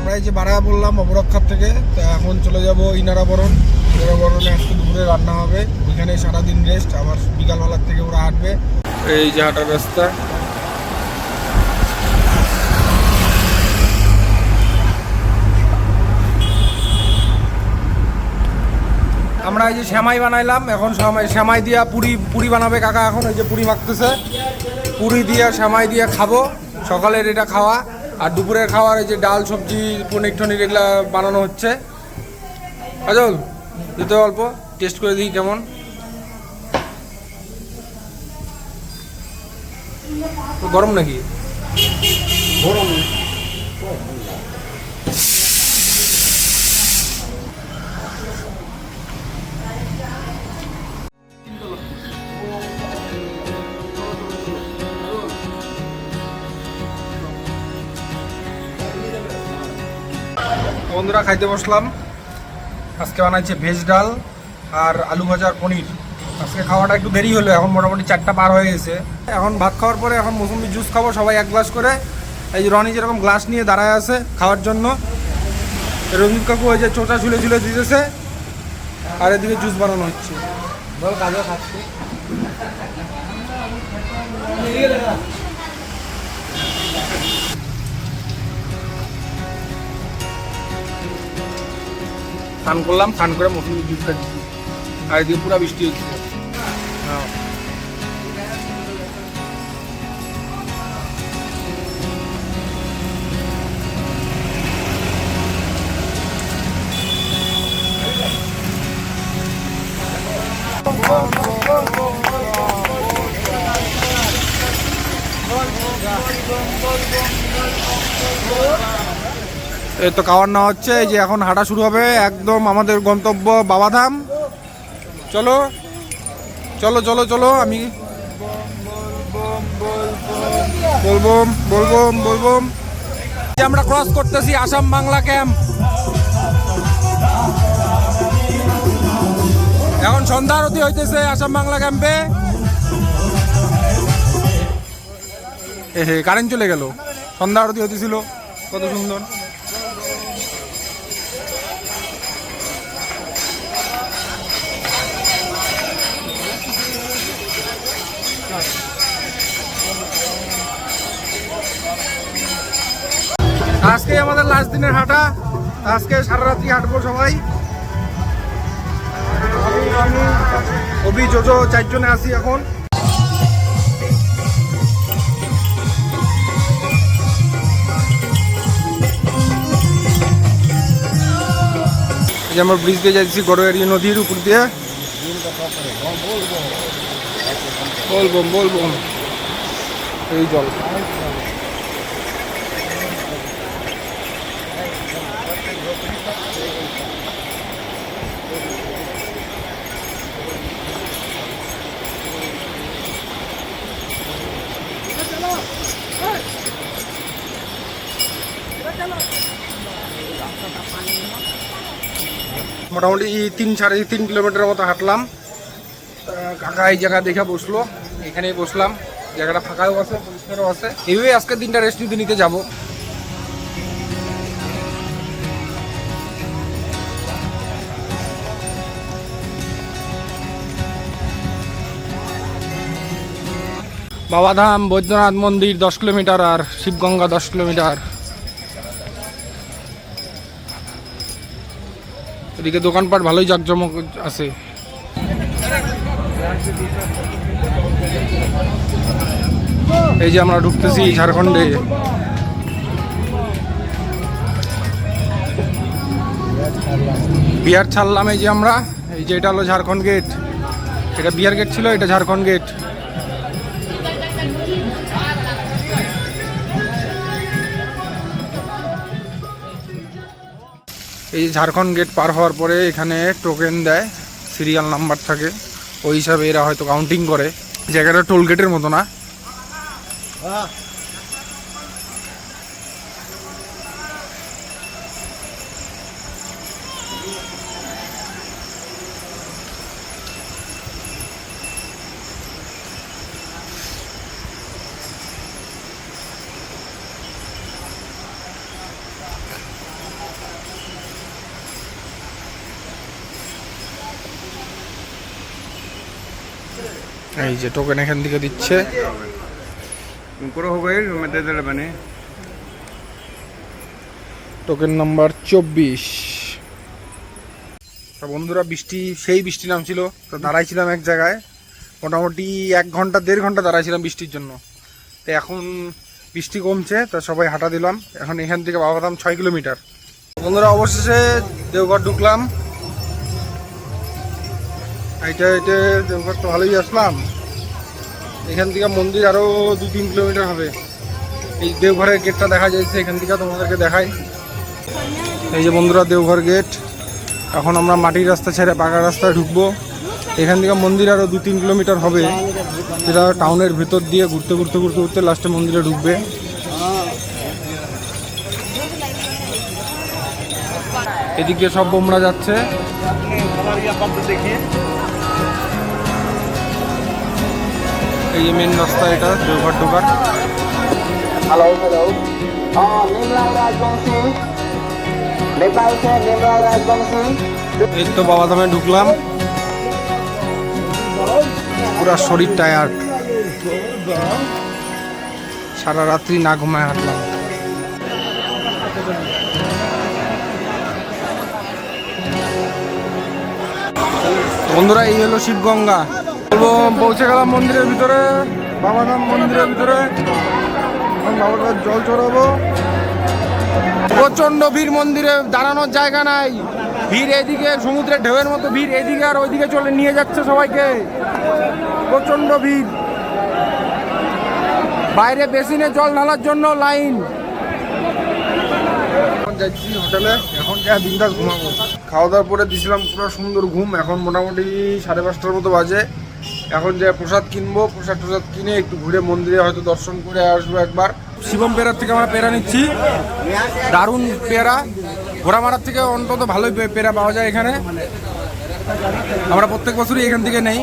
আমরা এই যে বাড়া বললাম অপরক্ষার থেকে, তো এখন চলে যাব ইনারাবরণ। ইনারাবরণে আজকে দুপুরে রান্না হবে, ওইখানে সারাদিন রেস্ট, আবার বিকালবেলার থেকে ওরা হাঁটবে। এই যে হাঁটার রাস্তা। আমরা এই যে শ্যামাই বানাইলাম, এখন শ্যামাই দিয়া পুরি বানাবে কাকা। এখন এই যে পুরি মাখতেছে, পুরি দিয়ে শ্যামাই দিয়ে খাবো। সকালের এটা খাওয়া, আর দুপুরের খাওয়ার এই যে ডাল সবজি পনির টনির এগুলা বানানো হচ্ছে। কাজল দিতে অল্প টেস্ট করে দিই কেমন। গরম নাকি? গরম। বন্ধুরা খাইতে বসলাম। আজকে বানাইছে ভেজ ডাল আর আলু ভাজার পনির। আজকে খাওয়াটা একটু দেরি হলো, এখন মোটামুটি 4টা পার হয়ে গেছে। এখন ভাত খাওয়ার পরে এখন মৌসুমি জুস খাবো, সবাই 1 গ্লাস করে। এই যে রনি যেরকম গ্লাস নিয়ে দাঁড়ায় আছে খাওয়ার জন্য, রঞ্জিত কাকু ওই যে চোচা ঝুলে ঝুলে দিতেছে, আর এদিকে জুস বানানো হচ্ছে। স্নান করলাম, স্নান করে মৌসুমি জুসটা দিচ্ছি, আর এদিকে পুরো বৃষ্টি হচ্ছে। এই তো খাওয়ার নেওয়া হচ্ছে, এই যে এখন হাঁটা শুরু হবে একদম আমাদের গন্তব্য বাবাধাম। চলো চলো চলো চলো, আমি বলবম বলবম বলবম। আমরা ক্রস করতেছি আসাম বাংলা ক্যাম্প। এখন সন্ধ্যা আরতি হইতেছে আসাম বাংলা ক্যাম্পে। কারেন্ট চলে গেল, সন্ধ্যা আরতি হইতেছিল, কত সুন্দর। আজকে আমাদের লাস্ট দিনের হাঁটা, আজকে সারা রাত্রি হাঁটবো সবাই। আমি অভি জোজো 4 জনে আছি এখন। আমরা ব্রিজ দিয়ে যাচ্ছি গড়িয়ারি নদীর উপর দিয়ে। বলবম বলবম, এই জল। মোটামুটি 3-3.5 কিলোমিটার মতো হাঁটলাম। কাকা এই জায়গা দেখে বসলো, এখানেই বসলাম। জায়গাটা ফাঁকাও আছে, পরিষ্কারও আছে। এইভাবে আজকের দিনটা রেস্ট নিতে যাব। বাবাধাম বৈদ্যনাথ মন্দির 10 কিলোমিটার, আর শিবগঙ্গা 10 কিলোমিটার। এদিকে দোকানপাট ভালোই জাঁকজমক আছে। এই যে আমরা ঢুকতেছি ঝাড়খণ্ডে। বিহার ছাড়লাম, এই যে আমরা, এই যে এটা হলো ঝাড়খণ্ড গেট। এটা বিহার গেট ছিল, এটা ঝাড়খণ্ড গেট। এই ঝাড়খণ্ড গেট পার হওয়ার পরে এখানে টোকেন দেয়, সিরিয়াল নাম্বার থাকে, ওই হিসাবে এরা হয়তো কাউন্টিং করে। জায়গাটা টোল গেটের মতো না। এই যে টোকেন এখান থেকে দিচ্ছে। Token number 24। তো বন্ধুরা সেই বৃষ্টি নামছিল, তো দাঁড়াইছিলাম এক জায়গায় মোটামুটি 1 ঘন্টা 1.5 ঘন্টা দাঁড়াইছিলাম বৃষ্টির জন্য। তো এখন বৃষ্টি কমছে, তো সবাই হাঁটা দিলাম। এখন এখান থেকে বাবাধাম 6 কিলোমিটার। বন্ধুরা অবশেষে দেওঘর ঢুকলাম। এইটা দেওঘর তো ভালোই আসলাম। এখান থেকে মন্দির আরও 2-3 কিলোমিটার হবে। এই দেওঘরের গেটটা দেখা যাচ্ছে, এখান থেকে তোমাদেরকে দেখাই। এই যে বন্ধুরা দেওঘর গেট। এখন আমরা মাটির রাস্তা ছেড়ে পাকা রাস্তায় ঢুকবো। এখান থেকে মন্দির আরও 2-3 কিলোমিটার হবে, যেটা টাউনের ভেতর দিয়ে ঘুরতে ঘুরতে ঘুরতে ঘুরতে লাস্টে মন্দিরে ঢুকবে। এদিকে সব বোমরা যাচ্ছে। এই যে মেন রাস্তা, এটা দেওঘর ঢোকার। Hello. Nimraj Rajbangshi. Nepal se Nimraj Rajbangshi. এই তো বাবাধামে ঢুকলাম। পুরা শরীর টায়ার্ড, সারা রাত্রি না ঘুমায় হাঁটলাম। বন্ধুরা এই হলো শিবগঙ্গা। পৌঁছে গেলাম মন্দিরের ভিতরে, বাবাধাম মন্দিরের ভিতরে। এখন বাবাধাম জল চড়াবো। প্রচন্ড ভিড়, মন্দিরে দাঁড়ানোর জায়গা নাই। ভিড় এদিকে সমুদ্রের ঢেউয়ের মতো ভিড়, এদিকে আর ওইদিকে চলে নিয়ে যাচ্ছে সবাইকে। প্রচন্ড ভিড়, বাইরে বেসিনে জল ঢালার জন্য লাইন। এখন যাচ্ছি হোটেলে, এখন যা বিন্দাস ঘুমাবো। খাওয়া দাওয়ার পরে দিয়েছিলাম পুরো সুন্দর ঘুম। এখন মোটামুটি 5:30টার মতো বাজে। এখন যে প্রসাদ কিনবো, প্রসাদ কিনে একটু ঘুরে মন্দিরে হয়তো দর্শন করে আসবো একবার। শিবম পেয়ারার থেকে আমরা পেয়ারা নিচ্ছি, দারুণ পেয়ারা। ঘোড়ামারার থেকে অন্তত ভালোই পেয়ারা পাওয়া যায় এখানে। আমরা প্রত্যেক বছরই এখান থেকে নেই।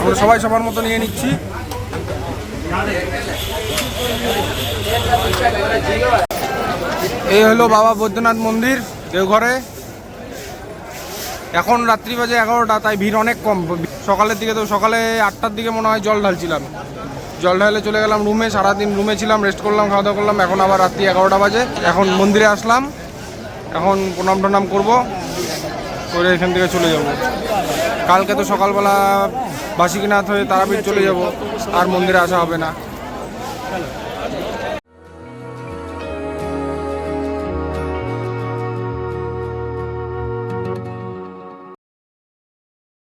আমরা সবাই সবার মতো নিয়ে নিচ্ছি। এই হলো বাবা বৈদ্যনাথ মন্দির দেওঘরে। এখন রাত্রি বাজে 11টা, তাই ভিড় অনেক কম। সকালের দিকে তো সকালে 8টার দিকে মনে হয় জল ঢালছিলাম। জল ঢালে চলে গেলাম রুমে, সারাদিন রুমে ছিলাম, রেস্ট করলাম, খাওয়া দাওয়া করলাম। এখন আবার রাত্রি 11টা বাজে। এখন মন্দিরে আসলাম, এখন প্রণাম টনাম করবো, করে এখান থেকে চলে যাব। কালকে তো সকালবেলা বাসিকনাথ হয়ে তারাপীঠ চলে যাব, আর মন্দিরে আসা হবে না।